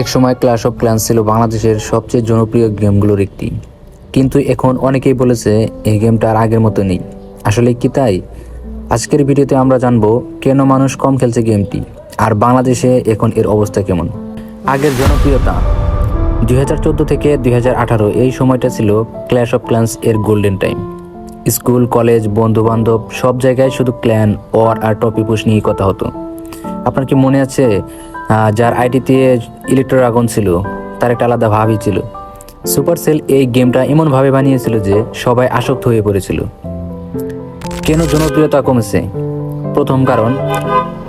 একসময় clash of clans ছিল বাংলাদেশের সবচেয়ে জনপ্রিয় গেমগুলোর একটি, কিন্তু এখন অনেকেই বলেছে এই গেমটা আর আগের মতো নেই। আসলে কি তাই? আজকের ভিডিওতে আমরা জানবো কেন মানুষ কম খেলছে গেমটি, আর বাংলাদেশে এখন এর অবস্থা কেমন। আগের জনপ্রিয়তা 2014 থেকে 2018 এই সময়টা ছিল ক্ল্যাশ অফ ক্ল্যান্স এর গোল্ডেন টাইম। স্কুল, কলেজ, বন্ধু বান্ধব সব জায়গায় শুধু ক্ল্যান, ওয়ার আর টপি পুশ নিয়ে কথা হতো। আপনার কি মনে আছে যার আইডিতে ইলেকট্রো ড্রাগন ছিল, তার একটা আলাদা ভাবই ছিল। সুপারসেল এই গেমটা এমনভাবে বানিয়েছিল যে সবাই আসক্ত হয়ে পড়েছিল। কেন জনপ্রিয়তা কমেছে? প্রথম কারণ,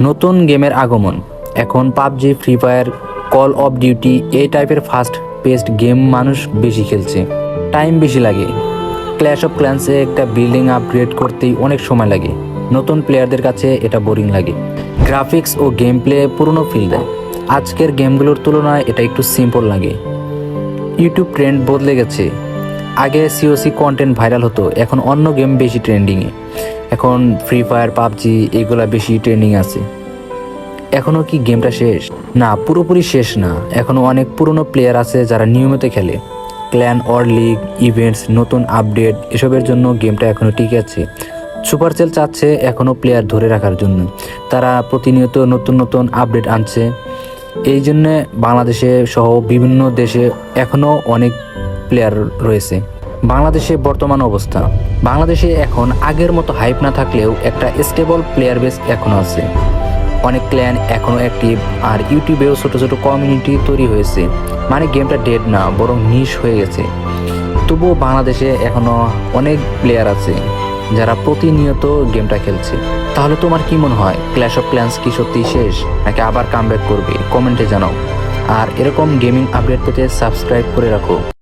নতুন গেমের আগমন। এখন PUBG, free fire, call of duty এই টাইপের ফাস্ট পেসড গেম মানুষ বেশি খেলছে, টাইম বেশি লাগে। ক্ল্যাশ অফ ক্ল্যান্সে একটা বিল্ডিং আপগ্রেড করতেই অনেক সময় লাগে, নতুন প্লেয়ারদের কাছে এটা বোরিং লাগে। গ্রাফিক্স ও গেম প্লে পুরনো ফিল দেয়, আজকের গেমগুলোর তুলনায় এটা একটু সিম্পল লাগে। ইউটিউব ট্রেন্ড বদলে গেছে, আগে সিওসি কন্টেন্ট ভাইরাল হতো, এখন অন্য গেম বেশি ট্রেন্ডিংয়ে। এখন ফ্রি ফায়ার, পাবজি এগুলা বেশি ট্রেন্ডিং আছে। এখনও কি গেমটা শেষ? না, পুরোপুরি শেষ না। এখনও অনেক পুরনো প্লেয়ার আছে যারা নিয়মিত খেলে। ক্ল্যান অর লিগ, ইভেন্টস, নতুন আপডেট এসবের জন্য গেমটা এখনও টিকে আছে। সুপারসেল চাচ্ছে এখনও প্লেয়ার ধরে রাখার জন্য, তারা প্রতিনিয়ত নতুন নতুন আপডেট আনছে। এই জন্যে বাংলাদেশে সহ বিভিন্ন দেশে এখনও অনেক প্লেয়ার রয়েছে। বাংলাদেশে বর্তমান অবস্থা, বাংলাদেশে এখন আগের মতো হাইপ না থাকলেও একটা স্টেবল প্লেয়ার বেস এখনও আছে। অনেক ক্ল্যান এখনও অ্যাক্টিভ, আর ইউটিউবেও ছোট ছোট কমিউনিটি তৈরি হয়েছে। মানে গেমটা ডেড না, বরং নিশ হয়ে গেছে। তবুও বাংলাদেশে এখনও অনেক প্লেয়ার আছে যারা প্রতিনিয়ত গেমটা খেলছে। তাহলে তোমার কি মনে হয়, ক্ল্যাশ অফ ক্ল্যান্স কি সত্যিই শেষ, নাকি আবার কামব্যাক করবে? কমেন্টে জানাও। আর এরকম গেমিং আপডেট পেতে সাবস্ক্রাইব করে রাখো।